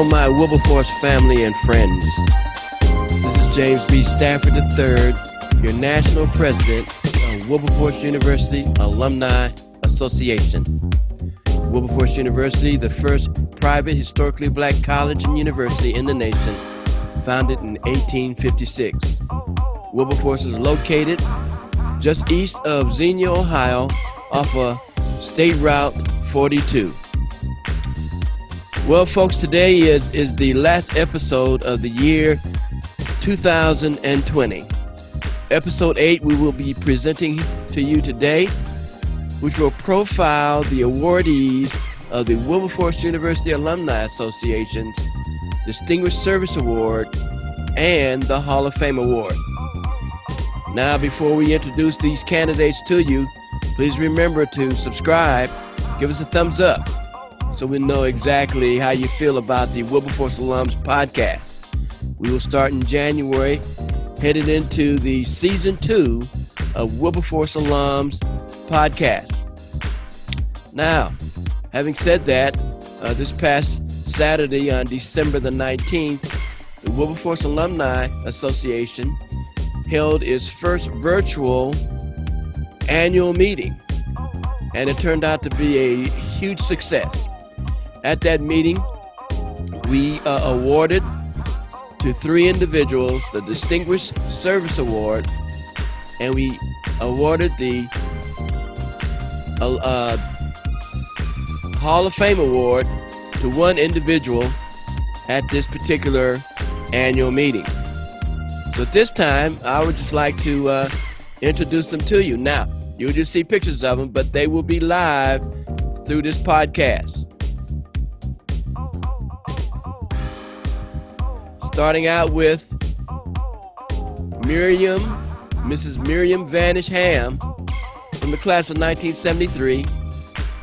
Hello, my Wilberforce family and friends. This is James B. Stafford III, your National President of Wilberforce University Alumni Association. Wilberforce University, the first private historically black college and university in the nation, founded in 1856. Wilberforce is located just east of Xenia, Ohio, off of State Route 42. Well, folks, today is the last episode of the year 2020. Episode 8 we will be presenting to you today, which will profile the awardees of the Wilberforce University Alumni Association's Distinguished Service Award and the Hall of Fame Award. Now, before we introduce these candidates to you, please remember to subscribe, give us a thumbs up, so we know exactly how you feel about the Wilberforce Alums podcast. We will start in January, headed into the season 2 of Wilberforce Alums podcast. Now, having said that, this past Saturday on December the 19th, the Wilberforce Alumni Association held its first virtual annual meeting, and it turned out to be a huge success. At that meeting, we awarded to 3 individuals the Distinguished Service Award, and we awarded the Hall of Fame Award to 1 individual at this particular annual meeting. So at this time, I would just like to introduce them to you. Now, you'll just see pictures of them, but they will be live through this podcast. Starting out with Miriam, Mrs. Miriam Vanish Ham, from the class of 1973,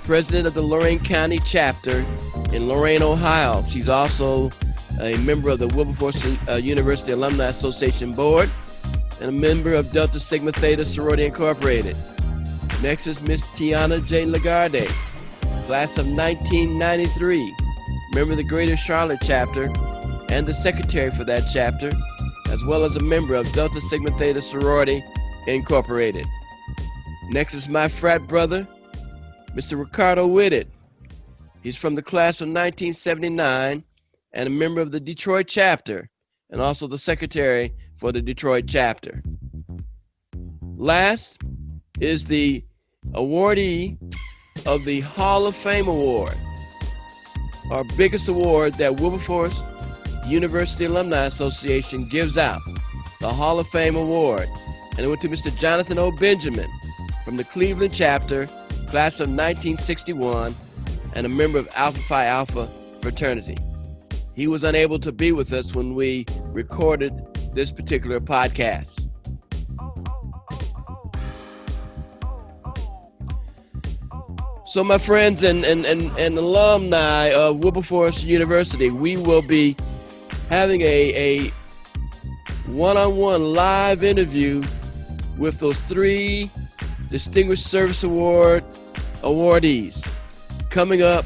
president of the Lorain County chapter in Lorain, Ohio. She's also a member of the Wilberforce University Alumni Association Board and a member of Delta Sigma Theta Sorority Incorporated. Next is Miss Tianna J. LeGardye, class of 1993, member of the Greater Charlotte chapter and the secretary for that chapter, as well as a member of Delta Sigma Theta Sorority Incorporated. Next is my frat brother, Mr. Ricardo Whitted. He's from the class of 1979 and a member of the Detroit chapter, and also the secretary for the Detroit chapter. Last is the awardee of the Hall of Fame Award, our biggest award that Wilberforce University Alumni Association gives out, the Hall of Fame Award. And it went to Mr. Jonathan O. Benjamin from the Cleveland chapter, class of 1961, and a member of Alpha Phi Alpha fraternity. He was unable to be with us when we recorded this particular podcast. So my friends and alumni of Wilberforce University, we will be having a one-on-one live interview with those 3 Distinguished Service Award awardees coming up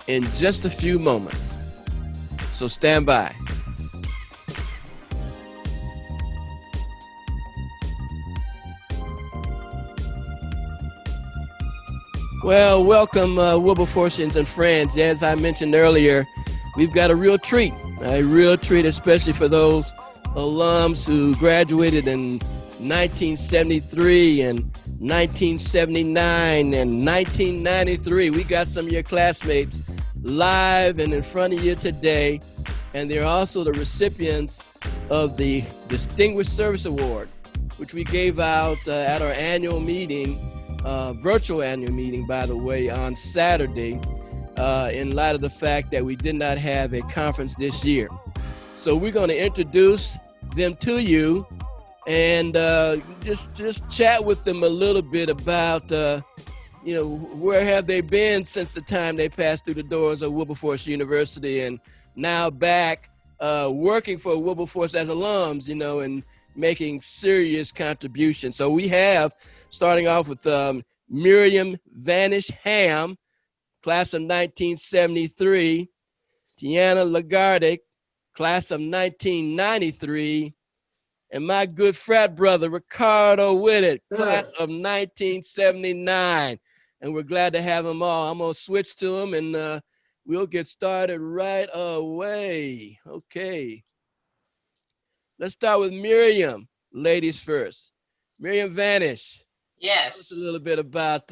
in just a few moments. So stand by. Well, welcome Wilberforcians and friends. As I mentioned earlier, we've got a real treat, especially for those alums who graduated in 1973 and 1979 and 1993. We got some of your classmates live and in front of you today, and they're also the recipients of the Distinguished Service Award, which we gave out at our annual meeting, virtual annual meeting, by the way, on Saturday, in light of the fact that we did not have a conference this year. So we're going to introduce them to you and just chat with them a little bit about where have they been since the time they passed through the doors of Wilberforce University, and now back working for Wilberforce as alums, and making serious contributions. So we have, starting off with Miriam Vanish Ham, class of 1973. Tianna LeGardye, class of 1993, and my good frat brother, Ricardo Whitted, class of 1979. And we're glad to have them all. I'm going to switch to them, and we'll get started right away. Okay. Let's start with Miriam, ladies first. Miriam Vanish. Yes. Tell us a little bit about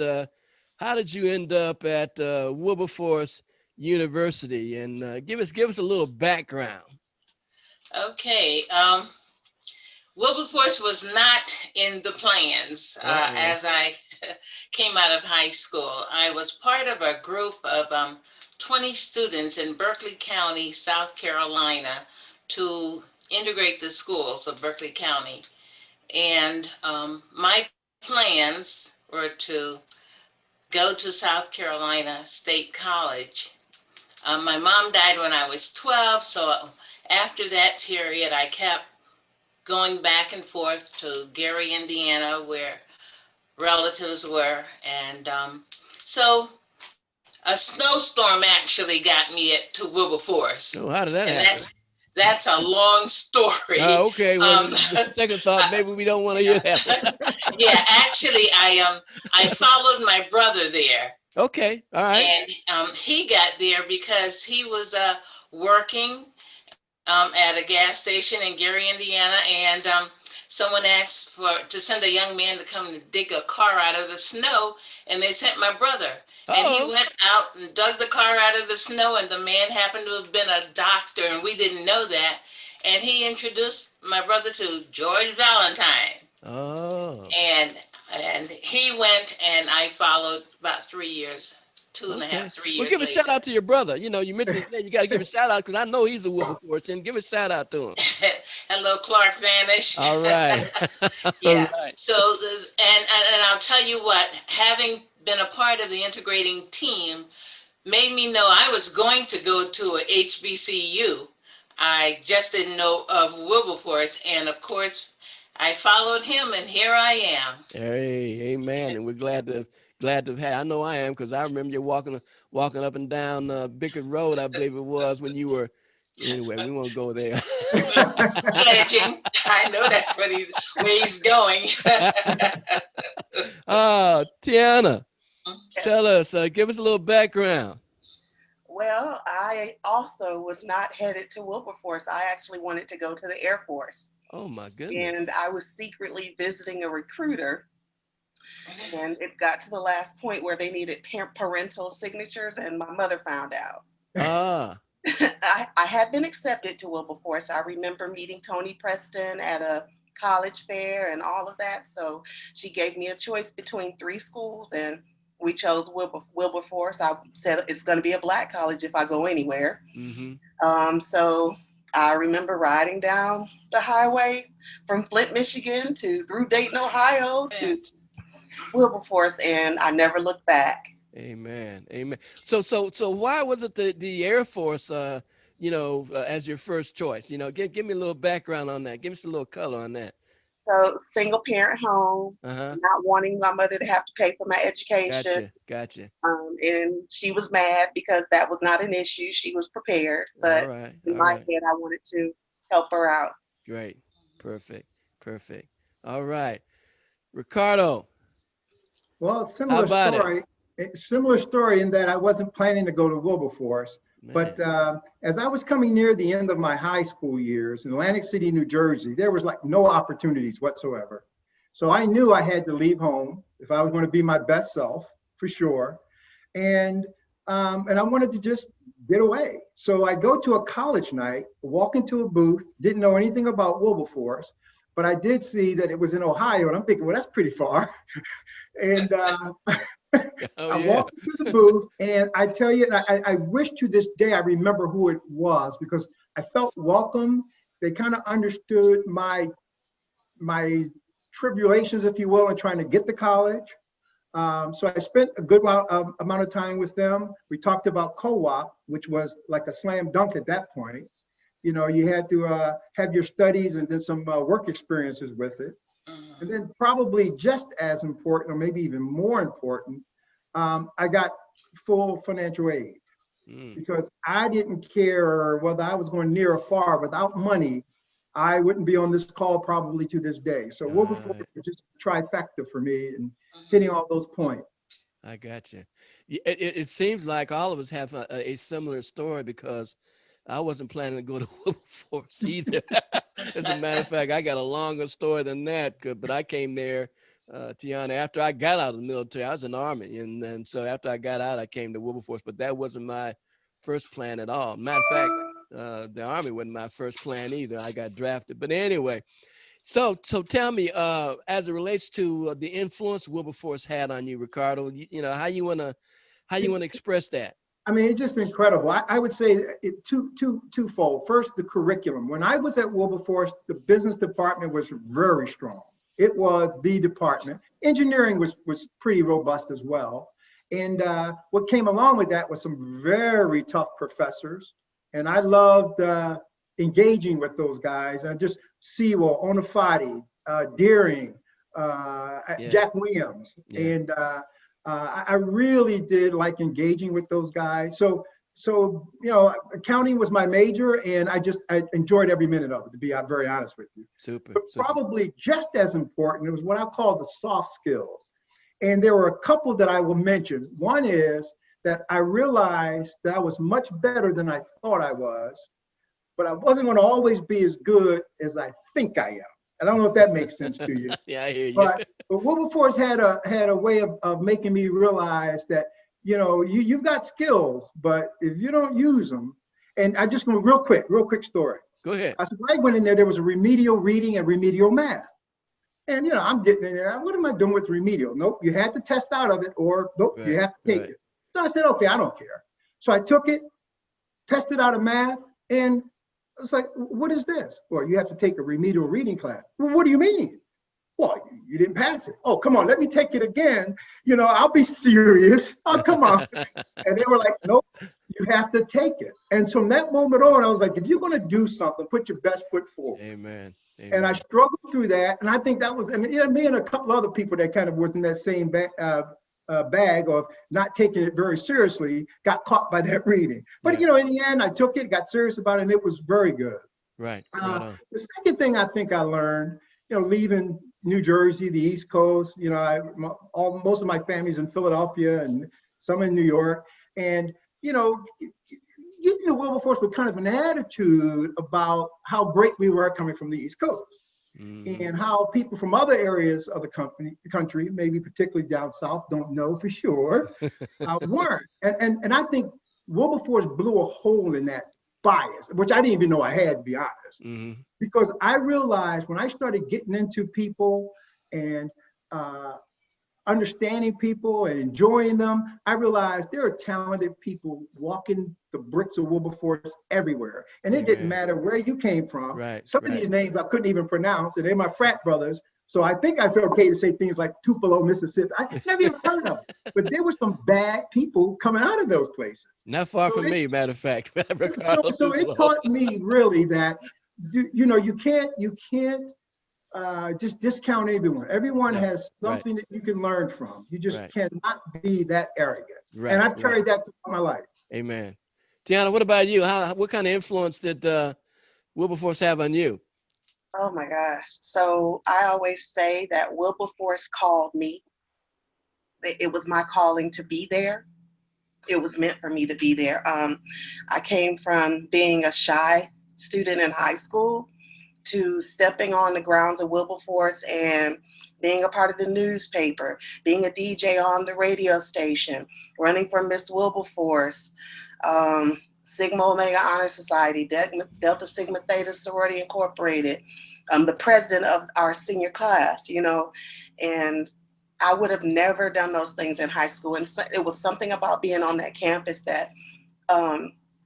how did you end up at Wilberforce University, and give us a little background. Okay. Wilberforce was not in the plans as I came out of high school. I was part of a group of 20 students in Berkeley County, South Carolina, to integrate the schools of Berkeley County. And my plans were to go to South Carolina State College. My mom died when I was 12, so after that period, I kept going back and forth to Gary, Indiana, where relatives were. And so a snowstorm actually got me to Wilberforce. Oh, how did that happen? That's a long story. Oh, okay. Well, the second thought, maybe we don't want to hear that. Yeah, actually, I followed my brother there. Okay, all right. And he got there because he was working at a gas station in Gary, Indiana, and someone asked to send a young man to come and dig a car out of the snow, and they sent my brother. And he went out and dug the car out of the snow, and the man happened to have been a doctor, and we didn't know that. And he introduced my brother to George Valentine. Oh. And he went, and I followed about 3 years, 2.5, 3 years. Well, give a later. shout out to your brother. You know, you mentioned his name. You got to give a shout out because I know he's a Wilberforce, and give a shout out to him. Hello, Clark Vanish. All right. Yeah. All right. So, and I'll tell you what, having been a part of the integrating team made me know I was going to go to a HBCU. I just didn't know of Wilberforce, and of course, I followed him, and here I am. Hey, amen. And we're glad to have. I know I am because I remember you walking up and down Bickett Road, I believe it was, when you were. Anyway, we won't go there. Pledging. I know that's where he's going. Tianna, tell us, give us a little background. Well, I also was not headed to Wilberforce. I actually wanted to go to the Air Force. Oh my goodness. And I was secretly visiting a recruiter. And it got to the last point where they needed parental signatures, and my mother found out. I had been accepted to Wilberforce. I remember meeting Tony Preston at a college fair and all of that. So she gave me a choice between 3 schools, and we chose Wilberforce. I said it's going to be a Black college if I go anywhere. Mm-hmm. So I remember riding down the highway from Flint, Michigan through Dayton, Ohio to Wilberforce, and I never looked back. Amen. Amen. So why was it the Air Force, as your first choice? Give me a little background on that. Give us a little color on that. So single parent home, not wanting my mother to have to pay for my education. Gotcha. And she was mad because that was not an issue. She was prepared, but in my head, I wanted to help her out. Great. Perfect. All right. Ricardo. Well, similar story in that I wasn't planning to go to Wilberforce. Man. But as I was coming near the end of my high school years in Atlantic City, New Jersey, there was like no opportunities whatsoever. So I knew I had to leave home if I was going to be my best self, for sure. And I wanted to just get away. So I go to a college night, walk into a booth, didn't know anything about Wilberforce, but I did see that it was in Ohio, and I'm thinking, well, that's pretty far. And I walked into the booth, and I tell you, and I wish to this day I remember who it was, because I felt welcome. They kind of understood my tribulations, if you will, in trying to get to college. So I spent a good amount of time with them. We talked about co-op, which was like a slam dunk at that point. You had to have your studies and then some work experiences with it. And then probably just as important, or maybe even more important, I got full financial aid. because I didn't care whether I was going near or far. Without money, I wouldn't be on this call probably to this day. So Wilberforce was just a trifecta for me and hitting all those points. I got you. It seems like all of us have a similar story, because I wasn't planning to go to Wilberforce either. As a matter of fact, I got a longer story than that, but I came there, Tianna, after I got out of the military. I was in the Army, and so after I got out, I came to Wilberforce, but that wasn't my first plan at all. Matter of fact, the Army wasn't my first plan either. I got drafted. But anyway, so tell me, as it relates to the influence Wilberforce had on you, Ricardo, you know, how you wanna express that? I mean, it's just incredible. I would say it twofold. First, the curriculum. When I was at Wilberforce, the business department was very strong. It was the department. Engineering was pretty robust as well. And what came along with that was some very tough professors. And I loved engaging with those guys. And just Sewell, Onafati, Deering, Jack Williams. Yeah. And I really did like engaging with those guys. So you know, accounting was my major, and I enjoyed every minute of it, to be very honest with you. Super. But probably just as important, it was what I call the soft skills. And there were a couple that I will mention. One is that I realized that I was much better than I thought I was, but I wasn't going to always be as good as I think I am. I don't know if that makes sense to you. Yeah, I hear you. But Wilberforce had a way of making me realize that, you know, you've got skills, but if you don't use them, and I just go real quick story. Go ahead. I said, when I went in there was a remedial reading and remedial math. And, you know, I'm getting in there. What am I doing with remedial? Nope, you had to test out of it, or nope, you have to take it. So I said, okay, I don't care. So I took it, tested out of math, and I was like, what is this? Well, you have to take a remedial reading class. Well, what do you mean? Well, you didn't pass it. Oh, come on, let me take it again. You know, I'll be serious. Oh, come on. And they were like, nope, you have to take it. And from that moment on, I was like, if you're going to do something, put your best foot forward. Amen. Amen. And I struggled through that. And I think that was, and you know, me and a couple other people that kind of was in that same bag of not taking it very seriously, got caught by that reading. But, you know, in the end, I took it, got serious about it, and it was very good. Right. The second thing I think I learned, you know, leaving New Jersey, the East Coast, you know, most of my family's in Philadelphia and some in New York. And, you know, getting to Wilberforce with kind of an attitude about how great we were coming from the East Coast. And how people from other areas of the country, maybe particularly down south, don't know for sure, weren't. And I think Wilberforce blew a hole in that bias, which I didn't even know I had, to be honest. Because I realized when I started getting into people and understanding people and enjoying them, I realized there are talented people walking the bricks of Wilberforce everywhere. And it didn't matter where you came from. Some of these names I couldn't even pronounce, and they're my frat brothers. So I think it's okay to say things like Tupelo, Mississippi. I never even heard of it. But there were some bad people coming out of those places. Not far from me, matter of fact. So it taught me really that, you know, you can't just discount everyone. Everyone has something that you can learn from. You just cannot be that arrogant. And I've carried that throughout my life. Amen. Tianna, what about you? What kind of influence did Wilberforce have on you? Oh my gosh. So I always say that Wilberforce called me. It was my calling to be there. It was meant for me to be there. I came from being a shy student in high school to stepping on the grounds of Wilberforce and being a part of the newspaper, being a DJ on the radio station, running for Miss Wilberforce, Sigma Omega Honor Society, Delta Sigma Theta Sorority Incorporated, the president of our senior class, you know, and I would have never done those things in high school. And so it was something about being on that campus that,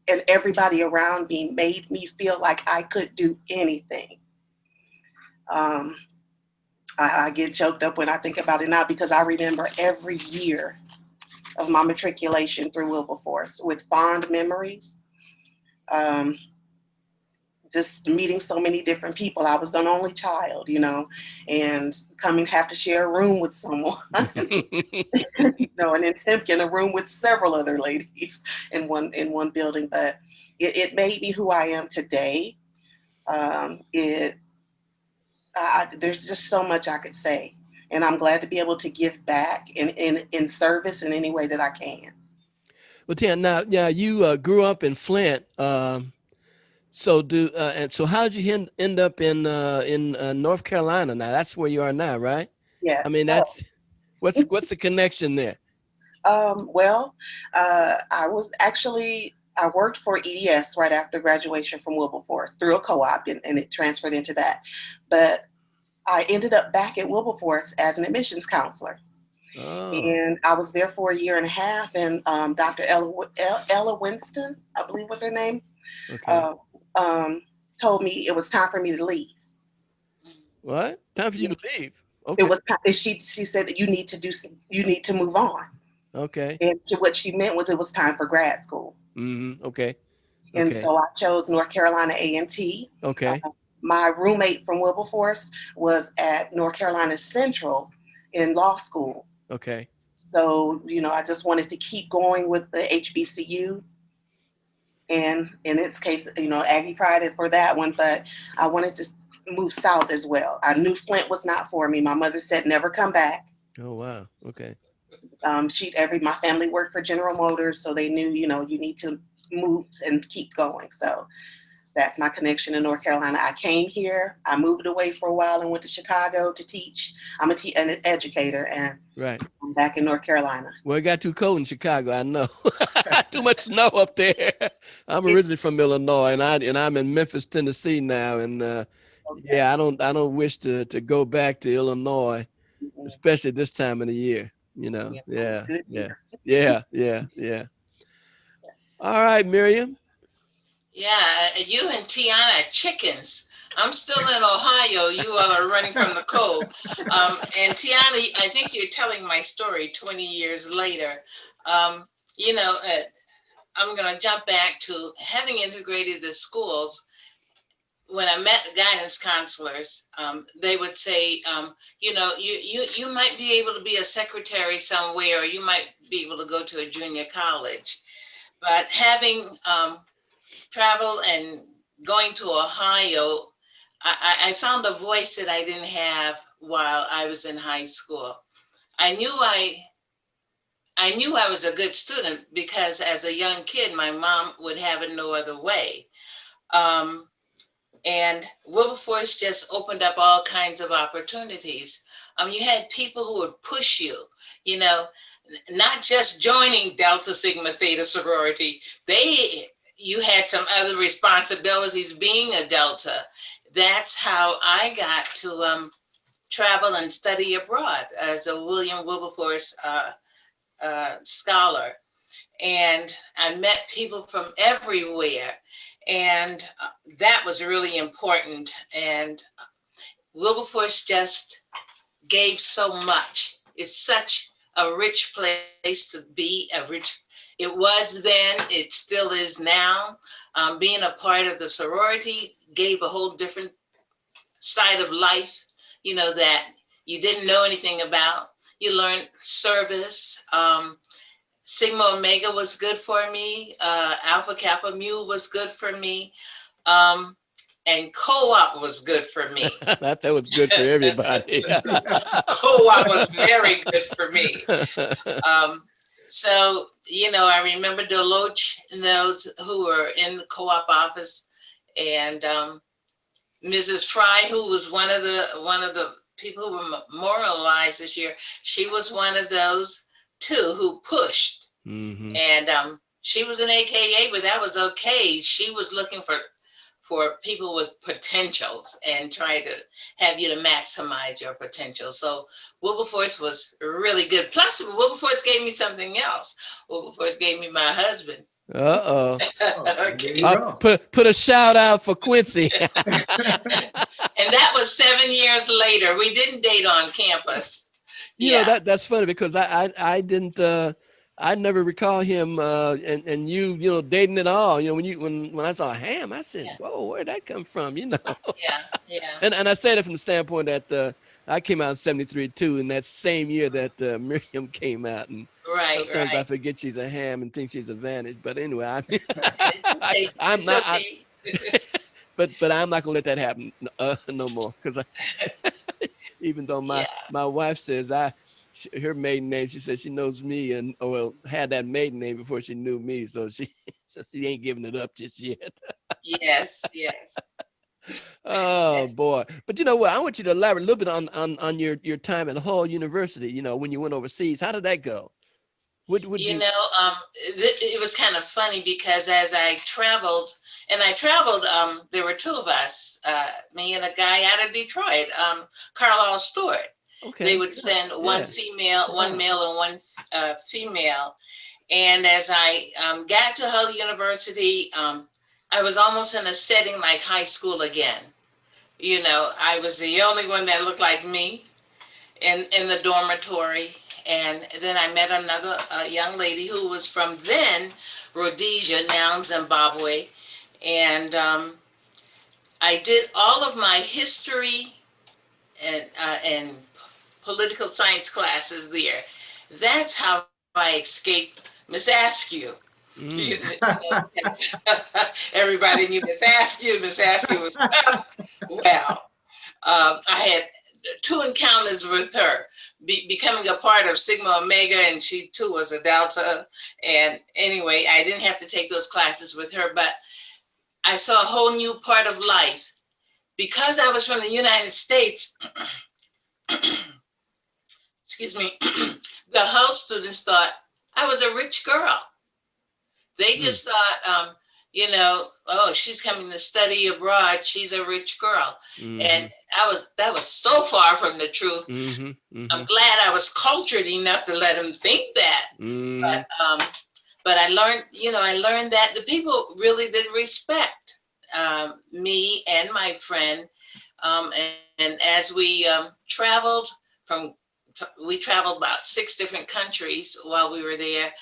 and everybody around me made me feel like I could do anything. I get choked up when I think about it now because I remember every year of my matriculation through Wilberforce with fond memories. just meeting so many different people. I was an only child, and have to share a room with someone, and in Tempe in a room with several other ladies in one building. But it made me who I am today. There's just so much I could say, and I'm glad to be able to give back in service in any way that I can. Well, Tianna, now you grew up in Flint. So how did you end up in North Carolina? Now that's where you are now, right? Yes. I mean, what's the connection there? I worked for EDS right after graduation from Wilberforce through a co-op, and it transferred into that. But I ended up back at Wilberforce as an admissions counselor. Oh. And I was there for a year and a half, and Dr. Ella Winston, I believe was her name, okay. Told me it was time for me to leave. What? Time for you to leave? Okay. It was. She said that you need to move on. Okay. And what she meant was it was time for grad school. Mm-hmm. Okay. And so I chose North Carolina A&T. Okay. My roommate from Wilberforce was at North Carolina Central in law school. Okay. So, I just wanted to keep going with the HBCU. And in its case, Aggie Pride for that one, but I wanted to move south as well. I knew Flint was not for me. My mother said, never come back. Oh, wow. Okay. My family worked for General Motors, so they knew, you need to move and keep going. So that's my connection in North Carolina. I came here, I moved away for a while and went to Chicago to teach. I'm an educator, and right. I'm back in North Carolina. Well, it got too cold in Chicago, I know. Too much snow up there. I'm originally from Illinois, and I'm in Memphis, Tennessee now. And yeah, I don't wish to go back to Illinois, especially this time of the year. Yeah. All right, Miriam. Yeah, you and Tianna are chickens. I'm still in Ohio. You all are running from the cold. And Tianna, I think you're telling my story 20 years later. I'm going to jump back to having integrated the schools. When I met guidance counselors, they would say, you might be able to be a secretary somewhere, or you might be able to go to a junior college. But having travel and going to Ohio, I found a voice that I didn't have while I was in high school. I knew I was a good student because as a young kid, my mom would have it no other way. And Wilberforce just opened up all kinds of opportunities. You had people who would push you, not just joining Delta Sigma Theta sorority. You had some other responsibilities being a Delta. That's how I got to travel and study abroad as a William Wilberforce scholar. And I met people from everywhere. And that was really important. And Wilberforce just gave so much. It's such a rich place to be, it was then, it still is now. Being a part of the sorority gave a whole different side of life, that you didn't know anything about. You learned service. Sigma Omega was good for me. Alpha Kappa Mu was good for me. And co-op was good for me. That was good for everybody. Co-op was very good for me. So, I remember Deloach and those who were in the co-op office, and Mrs. Fry, who was one of the people who were memorialized this year. She was one of those too who pushed. Mm-hmm. And she was an AKA, but that was okay. She was looking for people with potentials and try to have you to maximize your potential. So Wilberforce was really good. Plus, Wilberforce gave me something else. Wilberforce gave me my husband. Uh-oh. Okay. Put a shout out for Quincy. And that was 7 years later. We didn't date on campus. You know, that's funny because I didn't I never recall him and you dating at all. When I saw Ham, I said, Yeah. "Whoa, where'd that come from?" Yeah, yeah. And I say that from the standpoint that I came out in '73 too, in that same year that Miriam came out, and Right, sometimes I right. forget she's a Ham and think she's a Vanish. But anyway, It's okay. I'm It's not. okay. But I'm not gonna let that happen no more, because even though Yeah. my wife says her maiden name, she said she knows me and had that maiden name before she knew me, so she ain't giving it up just yet. Yes, yes. Oh That's, boy. But you know what? I want you to elaborate a little bit on your time at Hull University, when you went overseas. How did that go? Would you you know, it was kind of funny because as I traveled, there were two of us, me and a guy out of Detroit, Carlisle Stewart. They okay. would send one Yeah. female, one male, and one female. And as I got to Hull University, I was almost in a setting like high school again. I was the only one that looked like me in the dormitory. And then I met another young lady who was from then Rhodesia, now Zimbabwe. And I did all of my history and political science classes there. That's how I escaped Miss Askew. Mm. Everybody knew Miss Askew. Miss Askew was tough. Well, I had two encounters with her, becoming a part of Sigma Omega, and she too was a Delta. And anyway, I didn't have to take those classes with her, but I saw a whole new part of life. Because I was from the United States, excuse me, the Hull students thought I was a rich girl. They just thought, oh, she's coming to study abroad. She's a rich girl. Mm-hmm. And that was so far from the truth. Mm-hmm. Mm-hmm. I'm glad I was cultured enough to let them think that. Mm-hmm. But I learned that the people really did respect me and my friend. And as we traveled about 6 different countries while we were there.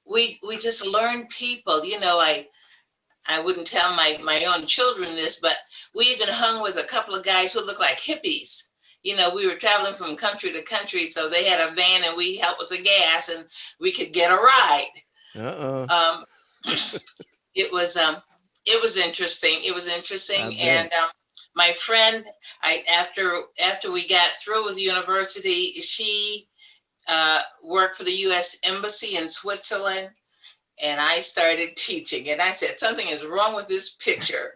We just learned people. I wouldn't tell my own children this, but we even hung with a couple of guys who looked like hippies. We were traveling from country to country, so they had a van and we helped with the gas and we could get a ride. It was interesting. It was interesting. And my friend, after we got through with university, she worked for the U.S. Embassy in Switzerland, and I started teaching. And I said, something is wrong with this picture.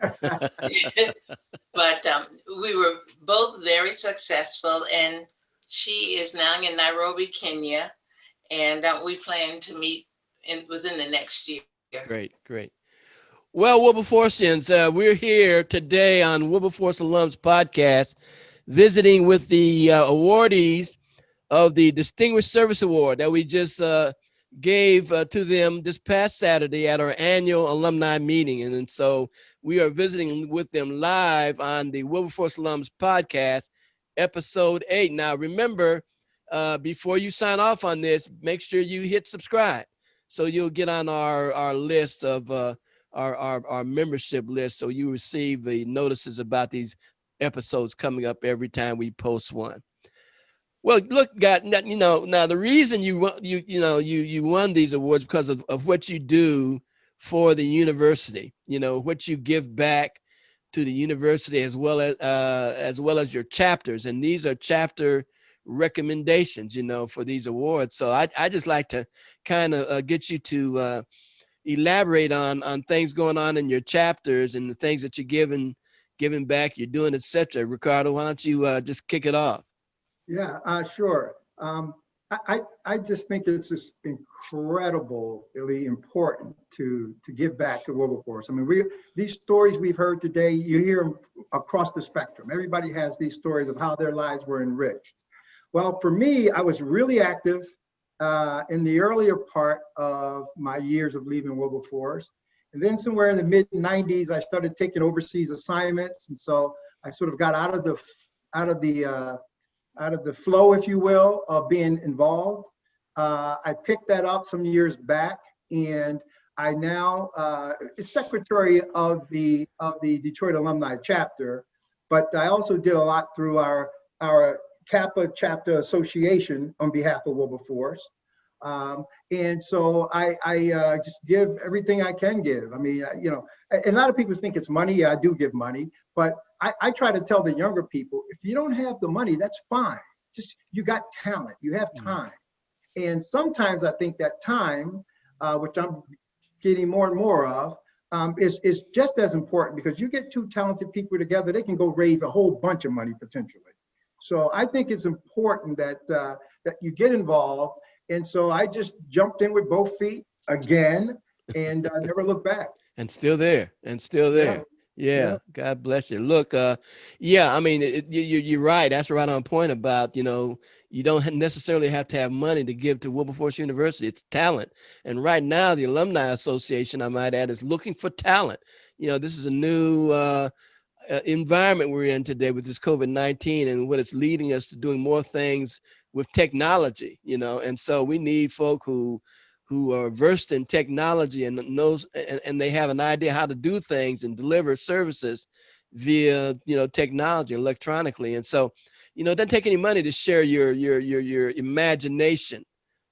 But we were both very successful, and she is now in Nairobi, Kenya, and we plan to meet within the next year. Great. Well, Wilberforcians, we're here today on Wilberforce Alums podcast, visiting with the awardees of the Distinguished Service Award that we just gave to them this past Saturday at our annual alumni meeting. And so we are visiting with them live on the Wilberforce Alums podcast, episode 8. Now, remember, before you sign off on this, make sure you hit subscribe so you'll get on our list of our membership list, so you receive the notices about these episodes coming up every time we post one. Well, look, God, now the reason you won these awards because of what you do for the university, what you give back to the university as well as your chapters, and these are chapter recommendations, for these awards. So I just like to kind of get you to elaborate on things going on in your chapters and the things that you're giving back, you're doing, etc. Ricardo, why don't you just kick it off? Yeah, sure. I just think it's just incredibly important to give back to Wilberforce. I mean, these stories we've heard today, you hear them across the spectrum. Everybody has these stories of how their lives were enriched. Well, for me, I was really active in the earlier part of my years of leaving Wilberforce. And then somewhere in the mid-90s, I started taking overseas assignments. And so I sort of got out of the flow, if you will, of being involved. I picked that up some years back, and I now is secretary of the Detroit Alumni chapter, but I also did a lot through our Kappa chapter association on behalf of Wilberforce. And so I just give everything I can give. I mean, you know, a lot of people think it's money. Yeah, I do give money, but I try to tell the younger people, if you don't have the money, that's fine. Just, you got talent, you have time. And sometimes I think that time, which I'm getting more and more of, is just as important, because you get two talented people together, they can go raise a whole bunch of money potentially. So I think it's important that that you get involved. And so I just jumped in with both feet again, and never looked back. And still there, and still there. Yeah. God bless you. Look, yeah, I mean, you're right. That's right on point about, you know, you don't necessarily have to have money to give to Wilberforce University. It's talent. And right now, the Alumni Association, I might add, is looking for talent. You know, this is a new environment we're in today with this COVID-19, and what it's leading us to doing more things with technology, you know. And so we need folk who are versed in technology and knows, and they have an idea how to do things and deliver services via, you know, technology, electronically. And so, you know, it doesn't take any money to share your imagination,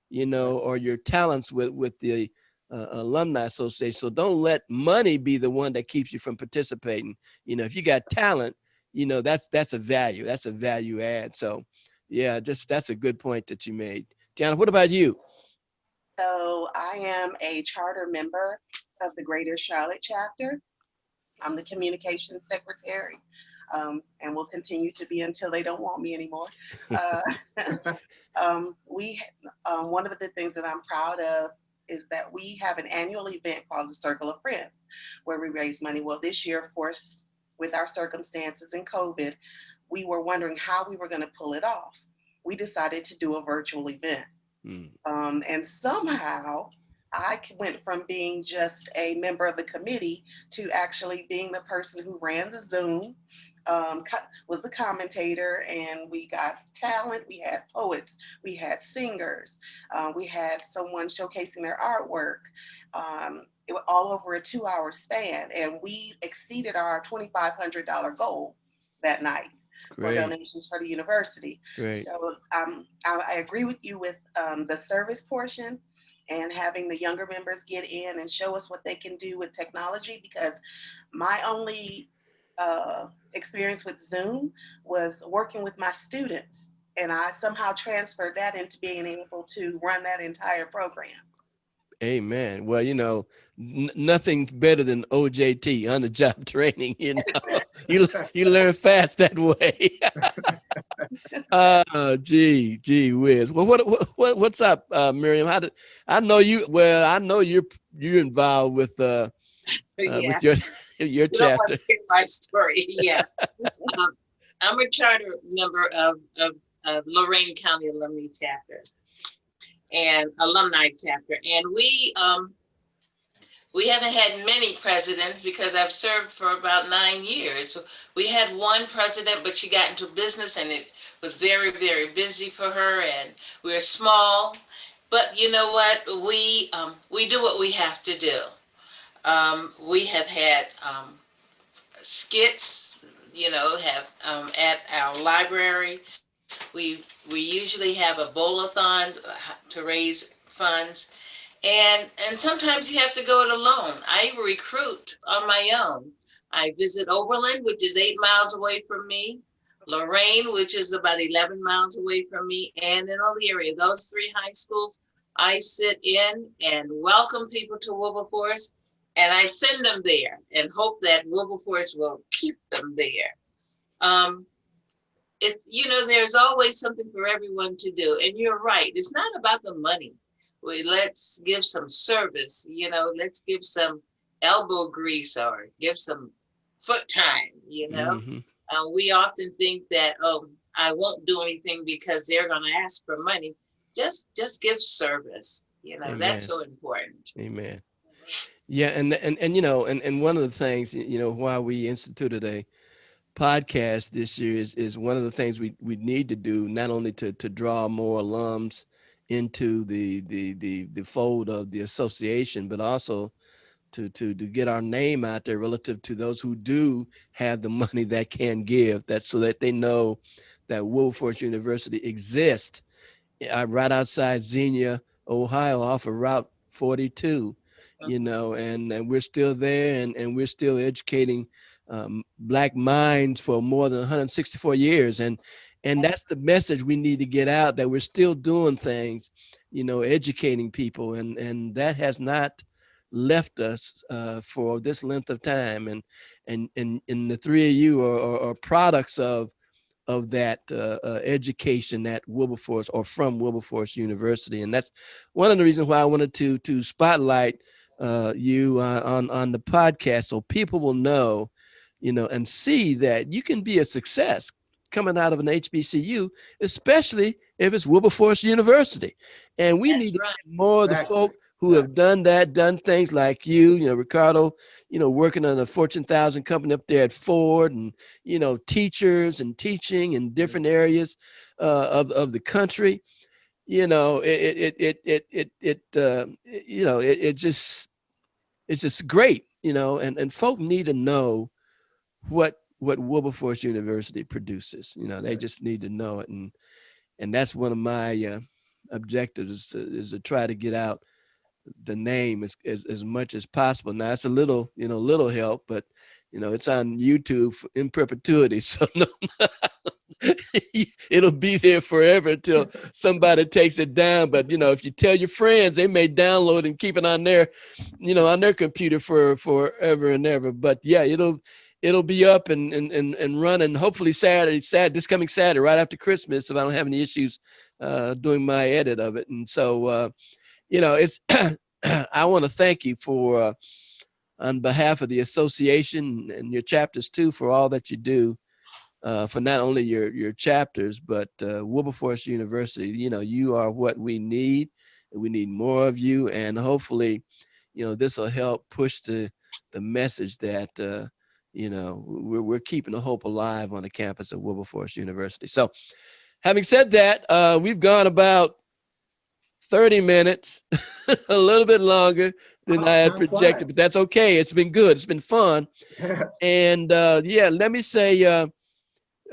you know, or your talents with the Alumni Association. So don't let money be the one that keeps you from participating. You know, if you got talent, you know, that's a value. That's a value add. So yeah, just, that's a good point that you made. Tianna, what about you? So I am a charter member of the Greater Charlotte chapter. I'm the communications secretary, and will continue to be until they don't want me anymore. One of the things that I'm proud of is that we have an annual event called the Circle of Friends, where we raise money. Well, this year, of course, with our circumstances and COVID, we were wondering how we were going to pull it off. We decided to do a virtual event. And somehow I went from being just a member of the committee to actually being the person who ran the Zoom, was the commentator, and we got talent. We had poets, we had singers, we had someone showcasing their artwork. It was all over a 2-hour span, and we exceeded our $2,500 goal that night. For donations for the university. So I agree with you with the service portion and having the younger members get in and show us what they can do with technology, because my only experience with Zoom was working with my students, and I somehow transferred that into being able to run that entire program. Amen. Well, you know, nothing better than OJT, on the job training. You know, you learn fast that way. Gee whiz. Well, what's up, Miriam? I know you? Well, I know you're involved with with your chapter. Want to hear my story? Yeah, I'm a charter member of Lorain County Alumni Chapter and Alumni Chapter, and we haven't had many presidents because I've served for about 9 years. So we had one president, but she got into business and it was very, very busy for her, and we're small. But you know what? We do what we have to do. We have had skits, you know, at our library. We usually have a bowl-a-thon to raise funds. And sometimes you have to go it alone. I recruit on my own. I visit Oberlin, which is 8 miles away from me, Lorain, which is about 11 miles away from me, and in Elyria. Those 3 high schools, I sit in and welcome people to Wilberforce, and I send them there and hope that Wilberforce will keep them there. It's, you know, there's always something for everyone to do. And you're right, it's not about the money. Let's give some service, you know, let's give some elbow grease or give some foot time, you know. We often think that, oh, I won't do anything because they're going to ask for money. Just give service, you know. Amen. That's so important. Amen. Yeah, and you know, and one of the things, you know, why we instituted a podcast this year is one of the things we need to do, not only to draw more alums into the fold of the association, but also to get our name out there relative to those who do have the money that can give, that so that they know that Wilberforce University exists right outside Xenia, Ohio, off of Route 42, and we're still there, and we're still educating Black minds for more than 164 years. And that's the message we need to get out, that we're still doing things, educating people. And that has not left us for this length of time. And the three of you are products of that education at Wilberforce, or from Wilberforce University. And that's one of the reasons why I wanted to spotlight you on the podcast, so people will know, and see that you can be a success coming out of an HBCU, especially if it's Wilberforce University. And we need to get more of the folk who have done things like you, Ricardo, working on a Fortune 1000 company up there at Ford, and, teachers and teaching in different areas of the country. It's just great, and folk need to know what Wilberforce University produces. They just need to know it. And that's one of my objectives is to try to get out the name as much as possible. Now it's a little help, but it's on YouTube in perpetuity. So no, it'll be there forever until somebody takes it down. But if you tell your friends, they may download and keep it on their computer for forever and ever. But yeah, it'll be up and running hopefully this coming Saturday, right after Christmas, if I don't have any issues doing my edit of it. And so it's I want to thank you for on behalf of the association and your chapters too, for all that you do for not only your chapters, but Wilberforce University. You are what we need, and we need more of you. And hopefully, this will help push the message that we're keeping the hope alive on the campus of Wilberforce University. So having said that, we've gone about 30 minutes, a little bit longer than I had projected, but that's okay. It's been good. It's been fun. Yes. And let me say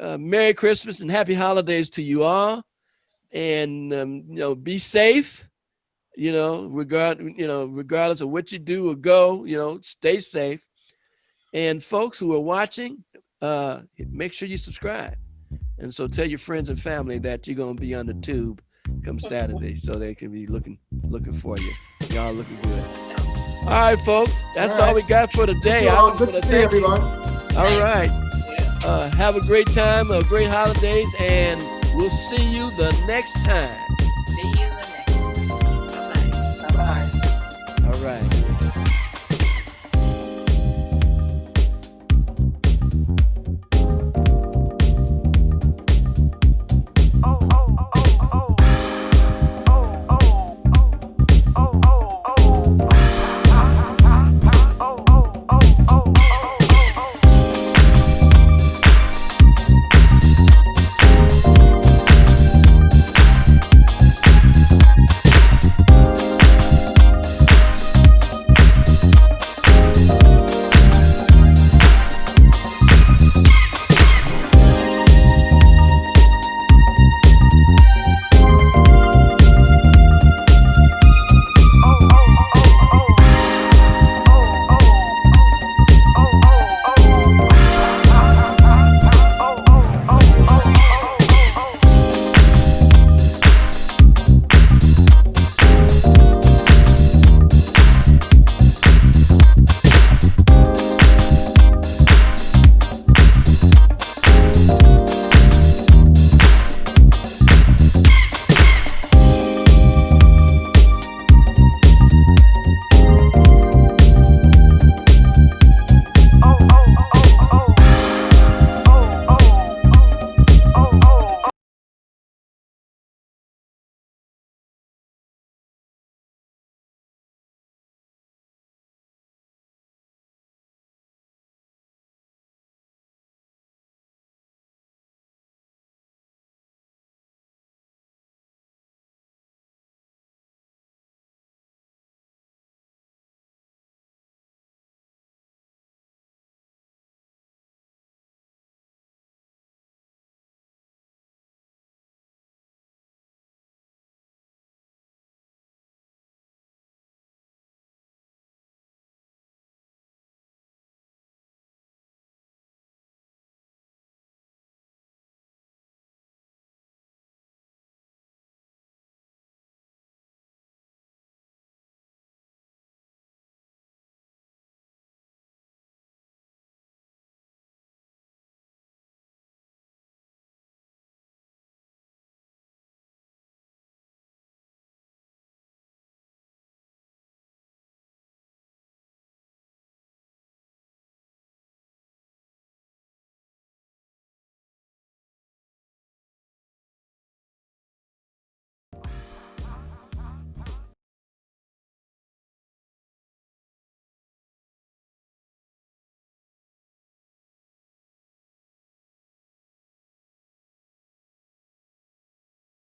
Merry Christmas and Happy Holidays to you all. And, be safe, regardless of what you do or go, stay safe. And folks who are watching, make sure you subscribe. And so tell your friends and family that you're going to be on the tube come Saturday, so they can be looking for you. Y'all looking good. All right, folks. That's all we got for today. Good to see everyone. All right. Have a great time, great holidays, and we'll see you the next time. See you the next time. Bye-bye. Bye-bye. All right.